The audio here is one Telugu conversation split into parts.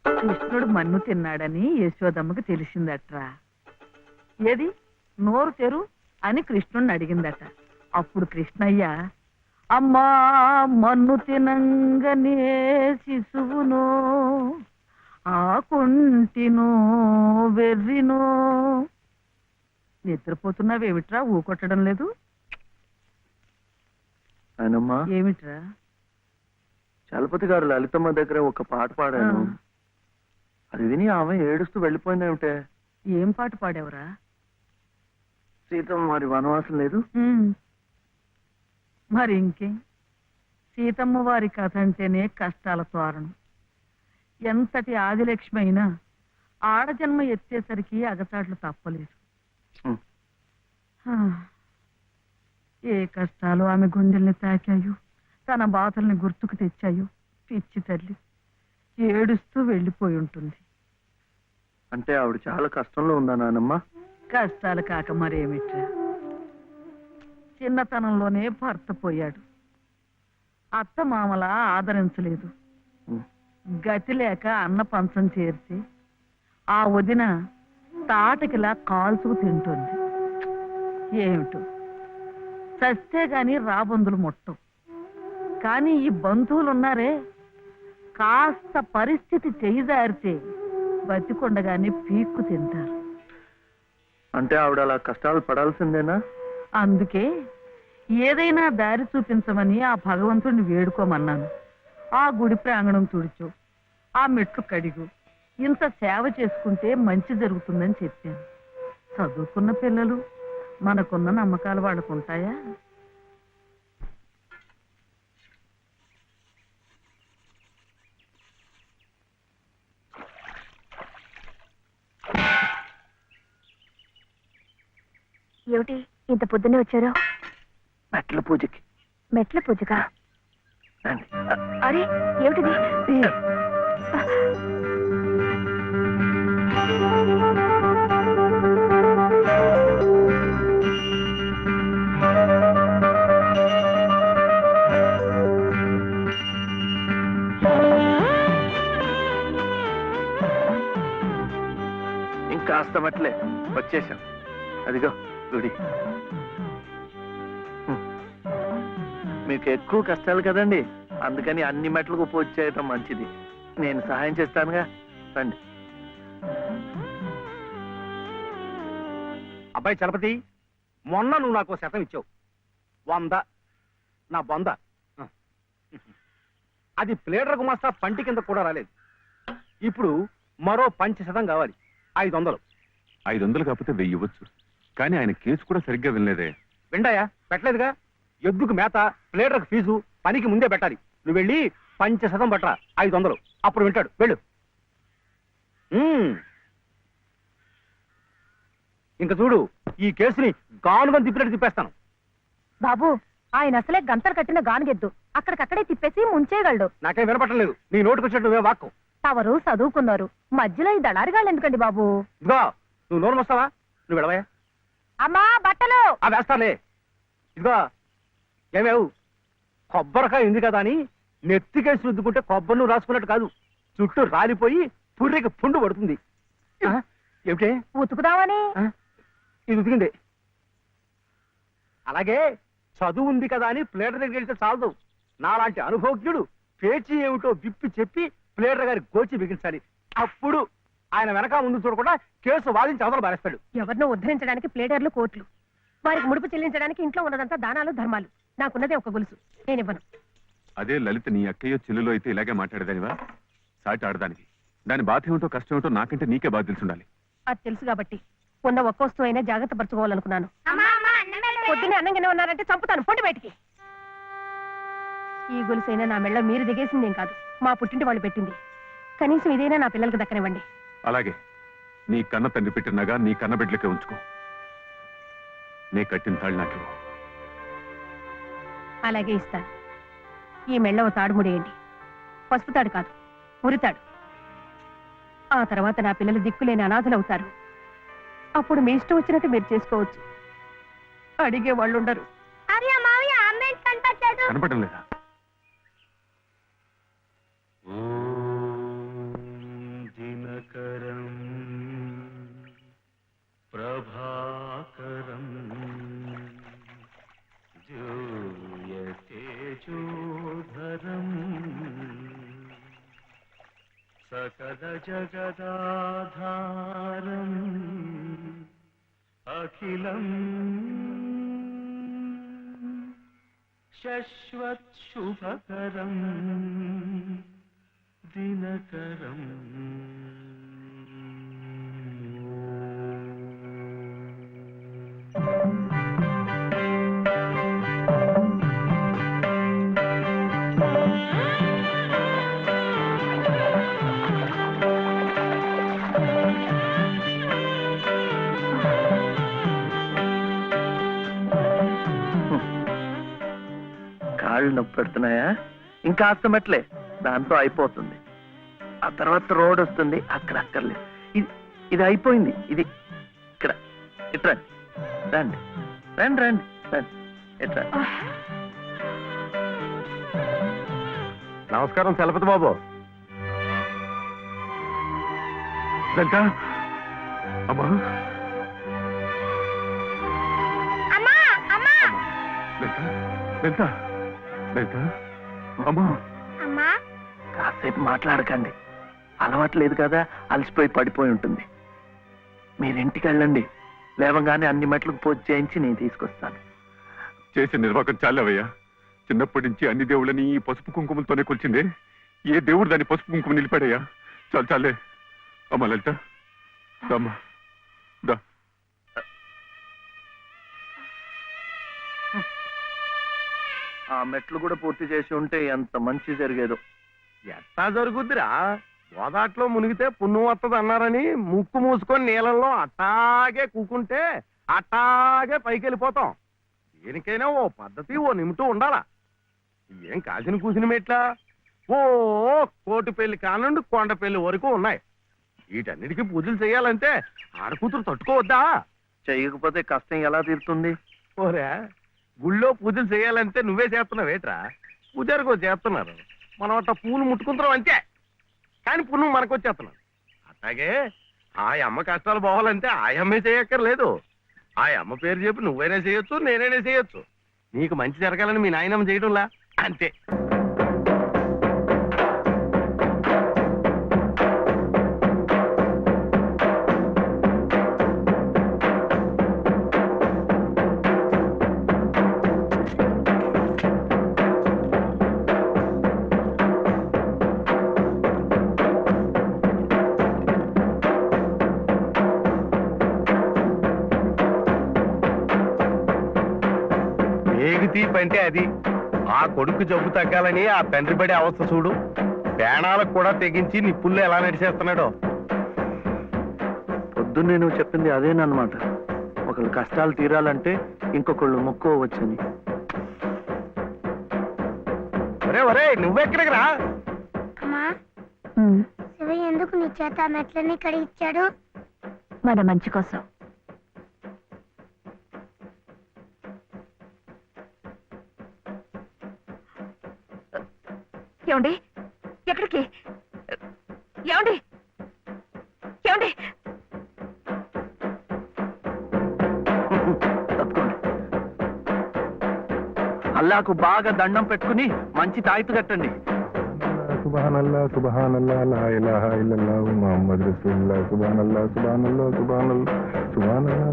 కృష్ణుడు మన్ను తిన్నాడని యశోదమ్మకి తెలిసిందట్రా. ఏది నోరు తెరు అని కృష్ణుడిని అడిగిందట. అప్పుడు కృష్ణయ్య, అమ్మా మన్ను తినంగనే శిశువునో ఆకుంటినో వెర్రినో. నిద్రపోతున్నావేమిట్రా, ఊకొట్టడం లేదు? ఏమిట్రా? చలపతి గారు లలితమ్మ దగ్గర ఒక పాట పాడాను, అది విని ఆమె ఏడుస్తూ వెళ్ళిపోయిందేమిటే. ఏం పాట పాడావురా? సీతమ్మ మరి వనవాసం లేదు. మరి ఇంకే, సీతమ్మ వారి కథ అంటేనే కష్టాల తోరణం. ఎంతటి ఆదిలక్ష్మి అయినా ఆడజన్మ ఎత్తేసరికి అగచాట్లు తప్పలేదు. ఏ కష్టాలు ఆమె గుండెల్ని తాకాయో, తన బాధల్ని గుర్తుకు తెచ్చాయో. పిచ్చి తల్లి ఏడుస్తూ వెళ్ళిపోయి ఉంటుంది. అంటే ఆవిడ చాలా కష్టంలో ఉందా నానమ్మ? కష్టాలు కాక మరేమిట్రా, చిన్నతనంలోనే భర్త పోయాడు. అత్త మామలా ఆదరించలేదు. గతి లేక అన్న పంచం చేర్చి ఆ వదిన తాటకిలా కాల్చుకు తింటుంది. ఏమిటో చస్తే గాని రాబందులు ముట్టం. కానీ ఈ బంధువులున్నారే, కాస్త పరిస్థితి చేయిదారితే బతికొండగానే పీక్కు తింటారు. అంటే ఆవిడ అలా కష్టాలు పడాల్సిందేనా? అందుకే ఏదైనా దారి చూపించమని ఆ భగవంతుడిని వేడుకోమన్నాను. ఆ గుడి ప్రాంగణం తుడిచు, ఆ మెట్లు కడిగు, ఇంత సేవ చేసుకుంటే మంచి జరుగుతుందని చెప్పాను. చదువుకున్న పిల్లలు, మనకున్న నమ్మకాలు వాళ్ళకుంటాయా? ఏమిటి ఇంత పొద్దున్నే వచ్చారు? మెట్ల పూజకి. మెట్ల పూజగా? అరే ఏమిటిది? ఇంకాస్త మెట్లే, వచ్చేసాం. అదిగో గుడి. మీకు ఎక్కువ కష్టాలు కదండి, అందుకని అన్ని మెట్లకు పూజ చేయటం మంచిది. నేను సహాయం చేస్తానుగా, రండి. అబ్బాయి చలపతి, మొన్న నువ్వు నాకు శతం ఇచ్చావు, 100 నా బొంద. అది ప్లేడర్ గుమాస్తా పంటి కింద కూడా రాలేదు. ఇప్పుడు మరో 500 కావాలి, 500. 500 కాకపోతే 1000 ఇవ్వచ్చు. కానీ ఆయన కేసు కూడా సరిగ్గా వినలేదే. విండాయా? పెట్టలేదుగా. ఎద్దుకు మేత, ప్లేడర్కు ఫీజు పనికి ముందే పెట్టాలి. నువ్వు వెళ్ళి 500 పట్టరా, 500. అప్పుడు వింటాడు. వెళ్ళు. ఇంక చూడు, ఈ కేసుని గానుగని తిప్పినట్టు తిప్పేస్తాను. బాబు, ఆయన అసలే గంతలు కట్టిన గానుగెద్దు, అక్కడికక్కడే తిప్పేసి ముంచేయగలడు. నాకేం వినపట్టలేదు, నీ నోటుకు వచ్చినట్టు నువ్వే వాక్కు. తవరు చదువుకున్నారు, మధ్యలో ఈ దళారిగాళ్ళు ఎందుకండి బాబు? ఇదిగో, నువ్వు నోరు వస్తావా? నువ్వు వెళ్ళవా? అమ్మా బట్టలు వేస్తాలే. ఇదిగో ఏమేవు, కొబ్బరికాయ ఉంది కదా అని నెత్తికేసి రుద్దుకుంటే కొబ్బరి నువ్వు రాసుకున్నట్టు కాదు, చుట్టూ రాలిపోయి పుర్రికి పుండు పడుతుంది. ఏమిటే? ఉతుకుదామని. ఇది ఉతికింది. అలాగే చదువు ఉంది కదా అని ప్లేటర్ దగ్గరికి వెళ్తే చాలదు. నాలాంటి అనుభవజ్ఞుడు పేచీ ఏమిటో విప్పి చెప్పి ప్లేటర్ గారి గోచి బిగించాలి. అప్పుడు ఆయన వెనక ముందు చూడకుండా కేసు వాదించి అవతల బారేస్తాడు. ఎవరినో ఉద్ధరించడానికి ప్లేడర్లు, కోట్లు, వారికి ముడుపు చెల్లించడానికి ఇంట్లో ఉన్నదంతా దానాలు, ధర్మాలు. నాకున్నదే ఒక గొలుసు, నేనివ్వను. అదే లలిత నీ అక్కయ్యో చెల్లులో అయితే ఇలాగే మాట్లాడేదానివా? సాటి ఆడదానికి దాని బాధ ఏమిటో కష్టం ఏమిటో నాకంటే నీకే బాధ తెలుసుండాలి. అది తెలుసు కాబట్టి ఉన్న ఒక్క వస్తువు అయినా జాగ్రత్త పరచుకోవాలనుకున్నాను. పొద్దున్నే అన్నంగానే ఉన్నారంటే చంపుతాను, పొండి బయటికి. ఈ గొలుసైనా నా మెళ్ళ మీరు దిగేసిందేం కాదు, మా పుట్టింటి వాళ్ళు పెట్టింది. కనీసం ఇదైనా నా పిల్లలకి దక్కనివ్వండి. అలాగే నీ కన్న తండ్రి పెట్టినగా నీ కన్న బిడ్డలకే ఉంచుకో. నే కట్టిన తాళ్ళు నాకు. అలాగే ఇస్తాను. ఈ మెళ్ళ ఓ తాడు ముడేయండి. పసుపు తాడు కాదు, ఉరితాడు. ఆ తర్వాత నా పిల్లలు దిక్కులేని అనాథలవుతారు. అప్పుడు మీ ఇష్టం వచ్చినట్టు మీరు చేసుకోవచ్చు. అడిగే వాళ్ళు ఉండరు. కనపడడం లేదా? సకల జగదాధారం అఖిలం శశ్వత్ శుభకరం దినకరం కాళ్ళు నొప్పి పెడుతున్నాయా? ఇంకా అస్తమట్లే, దాంతో అయిపోతుంది. ఆ తర్వాత రోడ్ వస్తుంది, అక్కడ అక్కర్లేదు. ఇది అయిపోయింది. ఇది ఇక్కడ ఇట్రా, రండి రండి రండి రండి, ఇట్రా. నమస్కారం చలపతి బాబు. లలిత అమ్మా, లలిత లలిత లలిత అమ్మా. కాసేపు మాట్లాడకండి, అలవాటు లేదు కదా, అలసిపోయి పడిపోయి ఉంటుంది. మీరింటికి వెళ్ళండి, లేవగానే అన్ని మెట్లకు పూజ చేయించి నేను తీసుకొస్తాను. చేసే నిర్వాహకం చాలవయ్యా. చిన్నప్పటి నుంచి అన్ని దేవుళ్ళని ఈ పసుపు కుంకుమలతోనే కొలిచిందే. ఏ దేవుడు దాన్ని పసుపు కుంకుమ నిలిపాడయ్యా? చాలు చాలే. అమ్మా లలిత అమ్మా దా. ఆ మెట్లు కూడా పూర్తి చేసి ఉంటే ఎంత మంచి జరిగేదో. ఎట్టా జరుగుద్దిరా, గోదాట్లో మునిగితే పుణ్యం వస్తుంది అన్నారని ముక్కు మూసుకొని నీళ్ళల్లో అట్టాగే కూకుంటే అట్టాగే పైకి వెళ్ళిపోతాం. దేనికైనా ఓ పద్ధతి, ఓ నిమిటూ ఉండాలా. ఏం కాసిన కూసిన మెట్లా, ఓ కోటి పెళ్లి కానుండి కొండ పెళ్లి వరకు ఉన్నాయి. వీటన్నిటికీ పూజలు చేయాలంటే ఆడకూతురు తట్టుకోవద్దా? చేయకపోతే కష్టం ఎలా తీరుతుంది? ఓరే, గుళ్ళో పూజలు చేయాలంటే నువ్వే చేస్తున్నావు ఏట్రా? పూజారికో చేస్తున్నారు, మనం అట్ట పూలు ముట్టుకుంటున్నాం అంతే. కానీ పుణ్యం మనకు వచ్చేస్తున్నాం. అట్లాగే ఆ అమ్మ కష్టాలు పోవాలంటే ఆ అమ్మే చేయక్కర్లేదు. ఆ అమ్మ పేరు చెప్పి నువ్వైనా చేయొచ్చు, నేనైనా చేయొచ్చు. నీకు మంచి జరగాలని మీ నాయనమ్మ చేయడంలా అంతే. తీపి అంటే అది. ఆ కొడుకు జబ్బు తగ్గాలని ఆ తండ్రి పడే అవస్థ చూడు. ప్రాణాలకు కూడా తెగించి నిప్పుల్లో ఎలా నడిచేస్తున్నాడో. పొద్దున్నే నువ్వు చెప్పింది అదేనమాట. ఒకళ్ళు కష్టాలు తీరాలంటే ఇంకొకళ్ళు మొక్కోవచ్చని. ఒరే ఒరే, నువ్వెక్కడికి రా. శివయ్య ఎందుకు నీ చేత మెట్లన్నీ కడిగిచ్చాడు? మన మంచి కోసం. ఏమండి, ఎక్కడికి? ఏమండి ఏమండి? అల్లాకు బాగా దండం పెట్టుకుని మంచి తాయితు కట్టండి. సుబ్హానల్లా సుబ్హానల్లా లా ఇలాహా ఇల్లల్లాహు ముహమ్మద్ రసూలుల్లాహ్ సుబ్హానల్లా సుబ్హానల్లా సుబ్హానల్లా సుబ్హానల్లా.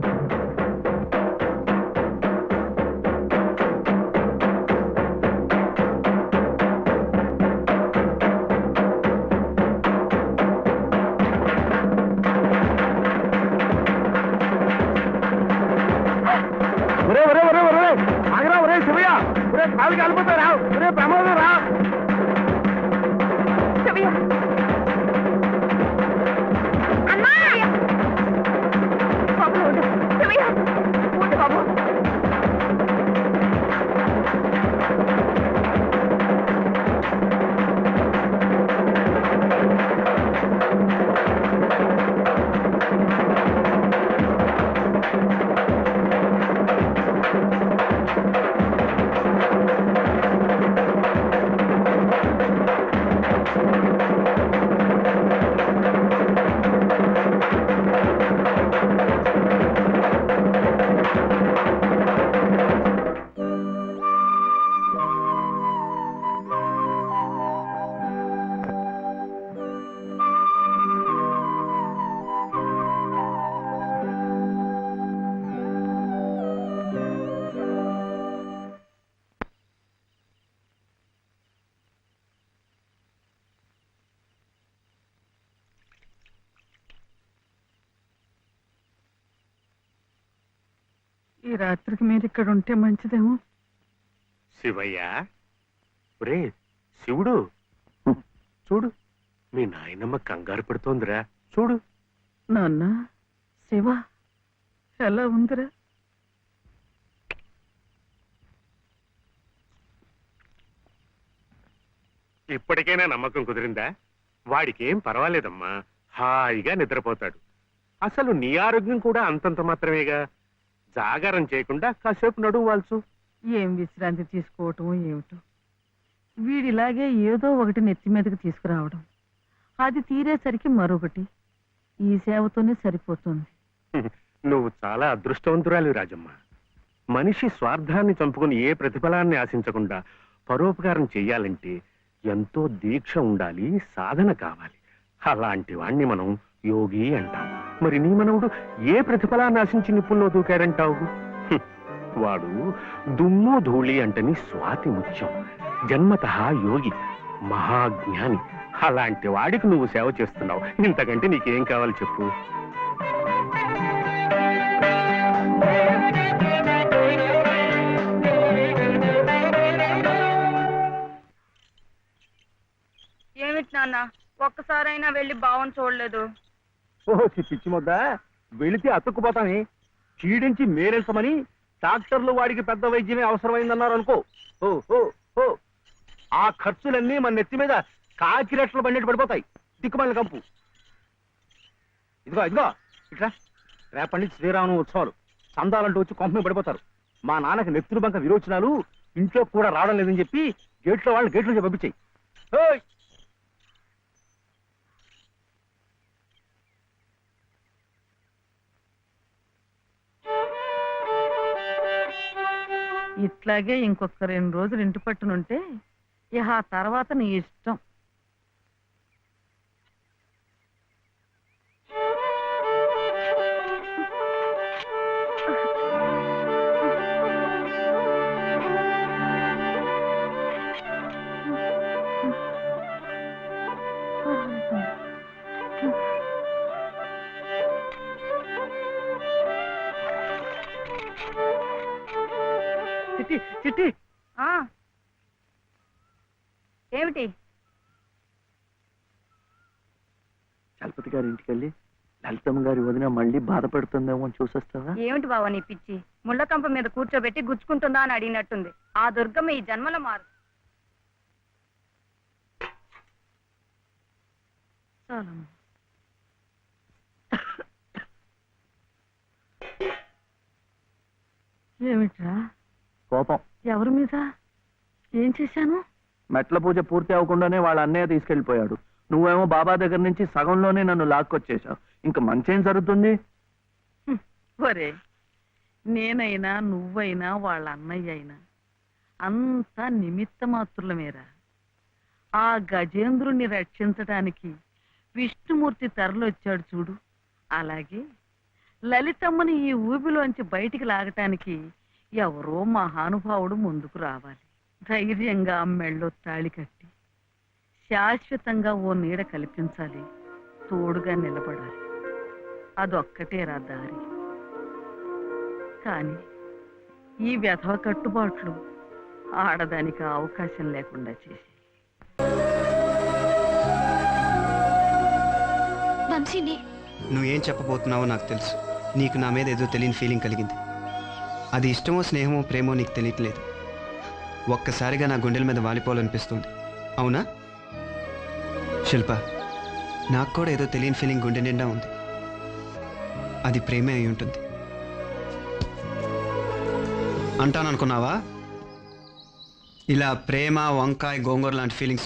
కాలు కలిపోతారా? ప్రమాదం రా. శివయ్య ఈ రాత్రికి మీరు ఇక్కడ ఉంటే మంచిదేమో. శివయ్య, ఒరే శివుడు, చూడు మీ నాయనమ్మ కంగారు పడుతోందిరా, చూడు. నాన్న, శివ ఎలా ఉందిరా? ఇప్పటికైనా నమ్మకం కుదిరిందా? వాడికేం పర్వాలేదమ్మా, హాయిగా నిద్రపోతాడు. అసలు నీ ఆరోగ్యం కూడా అంతంత మాత్రమేగా. జాగారం చేయకుండా కాసేపు నడువు వాల్చు. ఏం విశ్రాంతి తీసుకోవటం ఏమిటో. వీడిలాగే ఏదో ఒకటి నెత్తి మీదకి తీసుకురావడం, అది తీరేసరికి మరొకటి. ఈ సేవతోనే సరిపోతుంది. నువ్వు చాలా అదృష్టవంతురాలి రాజమ్మ. మనిషి స్వార్థాన్ని చంపుకుని ఏ ప్రతిఫలాన్ని ఆశించకుండా పరోపకారం చెయ్యాలంటే ఎంతో దీక్ష ఉండాలి, సాధన కావాలి. అలాంటి వాణ్ణి మనం యోగి అంటాం. మరి నీ మనవుడు ఏ ప్రతిఫలాన్ని ఆశించి నిప్పుల్లో దూకాడంటావు? వాడు దుమ్ము ధూళి అంటని స్వాతి ముత్యం, జన్మతః యోగి, మహాజ్ఞాని. అలాంటి వాడికి నువ్వు సేవ చేస్తున్నావు. ఇంతకంటే నీకేం కావాలి చెప్పు? ఏమిటి నాన్న, ఒక్కసారైనా వెళ్ళి బావని చూడలేదు? ఓహో పిచ్చి ముద్ద, వెళితే అతుక్కుపోతాని. చీడించి మేరెల్సమని డాక్టర్లు వాడికి పెద్ద వైద్యమే అవసరమైందన్నారు అనుకో. ఓ ఓ ఓ ఆ ఖర్చులన్నీ మన నెత్తి మీద కాకి రెట్లు బండెట్టు పడిపోతాయి. దిక్కుమల్లి కంపు. ఇదిగో ఇదిగో ఇట్లా, రేపటి నుంచి శ్రీరామ ఉత్సవాలు. చందాలంటూ వచ్చి కొంపమే పడిపోతారు. మా నాన్నకి నెత్తురు బంక విరోచనాలు, ఇంట్లో కూడా రావడం లేదని చెప్పి గేట్లో వాళ్ళని గేట్లో పంపించాయి. ఇట్లాగే ఇంకొక 2 రోజులు ఇంటి పట్టునుంటే ఇక ఆ తర్వాత నీ ఇష్టం. చిట్టి చిట్టి, ఆ ఏమిటి? చలపతి గారి ఇంటికి వెళ్ళి లలితమ్మ గారి వదిన మళ్ళీ బాధపడుతుందేమో అని చూసొస్తావా? ఏమిటి బావ నీ పిచ్చి? ముళ్ళకంప మీద కూర్చోబెట్టి గుచ్చుకుంటుందా అని అడిగినట్టుంది. ఆ దుర్గమ్మ ఈ జన్మలో మారు. చాలమ్మా. ఏమిట్రా కోపం. ఎవరి మీద? ఏం చేశాను? మెట్ల పూజ పూర్తి అవ్వకుండానే వాళ్ళ అన్నయ్య తీసుకెళ్లిపోయాడు. నువ్వేమో బాబా దగ్గర నుంచి సగంలోనే నన్ను లాక్కొచ్చేశావు. ఇంకా మంచేం జరుగుతుంది? ఒరే, నేనైనా నువ్వైనా వాళ్ళ అన్నయ్య అయినా అంతా నిమిత్త మాత్రులమేరా. ఆ గజేంద్రుణ్ణి రక్షించడానికి విష్ణుమూర్తి తరలొచ్చాడు చూడు. అలాగే లలితమ్మని ఈ ఊబిలోంచి బయటికి లాగటానికి ఎవరో మహానుభావుడు ముందుకు రావాలి. ధైర్యంగా మెళ్ళో తాళి కట్టి శాశ్వతంగా ఓ నీడ కల్పించాలి. తోడుగా నిలబడాలి. అదొక్కటేరా దారి. కానీ ఈ వ్యధవ కట్టుబాట్లు ఆడదానికి అవకాశం లేకుండా చేసి నువ్వేం చెప్పబోతున్నావో నాకు తెలుసు. నీకు నా మీద ఏదో తెలియని ఫీలింగ్ కలిగింది. అది ఇష్టమో స్నేహమో ప్రేమో నీకు తెలియట్లేదు. ఒక్కసారిగా నా గుండెల మీద వాలిపోవాలనిపిస్తుంది. అవునా శిల్ప? నాకు కూడా ఏదో తెలియని ఫీలింగ్ గుండె నిండా ఉంది. అది ప్రేమే అయి ఉంటుంది అంటాననుకున్నావా? ఇలా ప్రేమ, వంకాయ, గోంగూర లాంటి ఫీలింగ్స్